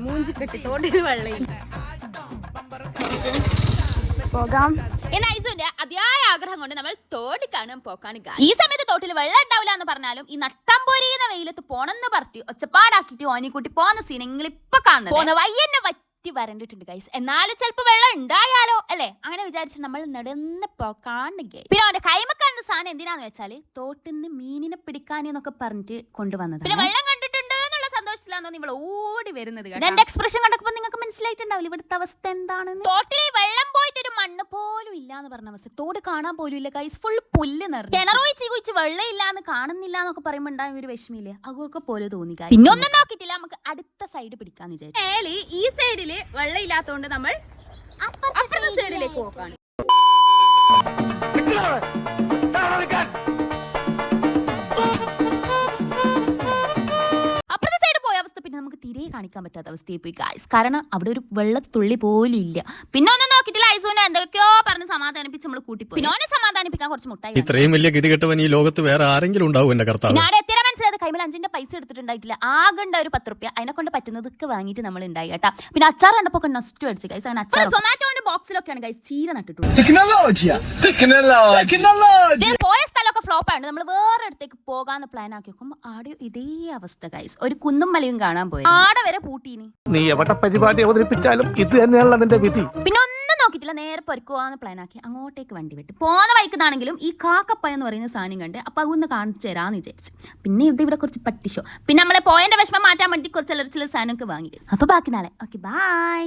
മൂഞ്ചി കെട്ടി തോട്ടിന് വെള്ളം പോകാം. ഐസുവിന്റെ അതിയായ ആഗ്രഹം കൊണ്ട് നമ്മൾ തോട് കാണാൻ പോക്കാണ്. ഈ സമയത്ത് തോട്ടിൽ വെള്ളം ഉണ്ടാവില്ല എന്ന് പറഞ്ഞാലും ഈ നട്ടംപൊരിയുന്ന വെയിലത്ത് പോണെന്ന് പറഞ്ഞ് ഒച്ചപ്പാടാക്കിട്ട് ഓനിക്കൂട്ടി പോകുന്ന സീൻ നിങ്ങൾ ഇപ്പൊ കാണുന്നത് വയ്യന്നെ വറ്റി വരണ്ടിട്ടുണ്ട് ഗൈസ്. എന്നാലും ചിലപ്പോ വെള്ളം ഉണ്ടായാലോ അല്ലെ, അങ്ങനെ വിചാരിച്ചിട്ട് നമ്മൾ നടന്ന് പോക്കാണ്. പിന്നെ അവന്റെ കൈമക്കാണുന്ന സാധനം എന്തിനാന്ന് വെച്ചാല് തോട്ടിന്ന് മീനിനെ പിടിക്കാനെന്നൊക്കെ പറഞ്ഞിട്ട് കൊണ്ടുവന്നത്. പിന്നെ വെള്ളം കണ്ടിട്ടുണ്ട് എന്നുള്ള സന്തോഷത്തിലാണോ നിങ്ങൾ ഓടി വരുന്നത്. എന്റെ എക്സ്പ്രഷൻ കണ്ടപ്പോ നിങ്ങൾക്ക് മനസ്സിലായിട്ടുണ്ടാവില്ല ഇവിടുത്തെ അവസ്ഥ എന്താണെന്ന്. തോട്ടിൽ വെള്ളം പോയിട്ട് ഒരു മണ്ണ് പോലും ഇല്ലാന്ന് പറഞ്ഞ അവസ്ഥ. തോട് കാണാൻ പോലും ഇല്ല ഗൈസ്, ഫുൾ പുല്ല് നിറഞ്ഞു. കിണറോയിച്ച് കുഴിച്ച് വെള്ളം ഇല്ലാന്ന് കാണുന്നില്ല എന്നൊക്കെ പറയുമ്പോ ഉണ്ടായ ഒരു വിഷമില്ലേ, അതൊക്കെ പോലെ തോന്നി. പിന്നെ ഒന്നും നോക്കിയിട്ടില്ല, നമുക്ക് അടുത്ത സൈഡ് പിടിക്കാന്ന് വിചാരിച്ചു. ഈ സൈഡില് വെള്ളം ഇല്ലാത്തതുകൊണ്ട് നമ്മൾ അപ്പുറത്തെ സൈഡിലേക്ക് പോക്കാണ്. നമുക്ക് തിരെ കാണിക്കാൻ പറ്റാത്ത അവസ്ഥയിൽ പോയി ഗൈസ്. കാരണം അവിടെ ഒരു വെള്ളത്തുള്ളി പോലും ഇല്ല. പിന്നെ ഒന്നും നോക്കിയിട്ടില്ല, ഐസുവിനെ എന്തൊക്കെയോ പറഞ്ഞ് സമാധാനിപ്പിച്ച് നമ്മൾ കൂട്ടിപ്പോയി. പിന്നെ ഓനെ സമാധാനിപ്പിക്കാൻ കുറച്ച് മുട്ടായി. ഇത്രയും വലിയ ഗതികെട്ടവൻ ഈ ലോകത്ത് വേറെ ആരെങ്കിലും ഉണ്ടാവും എന്റെ കർത്താവ്. ഞാൻ എത്തിയാൽ മനസ്സിലായത് കൈമൽ 5 പൈസ എടുത്തിട്ടുണ്ടായിട്ടില്ല. ആകണ്ട ഒരു 10 രൂപ അതിനെ കൊണ്ട് പറ്റുന്നതൊക്കെ വാങ്ങിയിട്ട് നമ്മൾ ഉണ്ടായി കേട്ടാ. പിന്നെ അച്ചാർ കണ്ടപ്പോ നൊസ്റ്റ് അടിച്ചു ഗൈസ്. അങ്ങനെ അച്ചാർ സൊമാറ്റോന്റെ ബോക്സിലൊക്കെയാണ് ഗൈസ് ചീര നട്ടിട്ടുള്ളത്. പോയ സ്ഥലമൊക്കെ ഫ്ലോപ്പ് ആണ്. നമ്മൾ വേറെ അടുത്തേക്ക് പോകാന്ന് പ്ലാൻ ആക്കി നോക്കുമ്പോൾ ആടെ ഇതേ അവസ്ഥ ഗൈസ്. ഒരു കുന്നും മലയും കാണാൻ പോയി, ആടെ വരെ പൂട്ടീന്. നീ എവിടെ പരിപാടി അവതരിപ്പിച്ചാലും ഇത് തന്നെയാണല്ലോ നിന്റെ വിധി. പിന്നെ ഒന്നും നോക്കിയിട്ടില്ല, നേരെ പൊരുക്കുവാന്ന് പ്ലാൻ ആക്കി അങ്ങോട്ടേക്ക് വണ്ടി വിട്ടു. പോന്ന വൈക്കുന്നാണെങ്കിലും ഈ കാക്കപ്പ എന്ന് പറയുന്ന സാധനം കണ്ട് അപ്പൊ അതൊന്ന് കാണിച്ചു തരാന്ന് വിചാരിച്ചു. പിന്നെ ഇവിടെ കുറച്ച് പട്ടിഷോ, പിന്നെ നമ്മളെ പോയതിന്റെ വിഷമം മാറ്റാൻ വേണ്ടി കുറച്ച് ചില സാധനമൊക്കെ വാങ്ങി. അപ്പൊ ബാക്കി നാളെ ഓക്കെ ബൈ.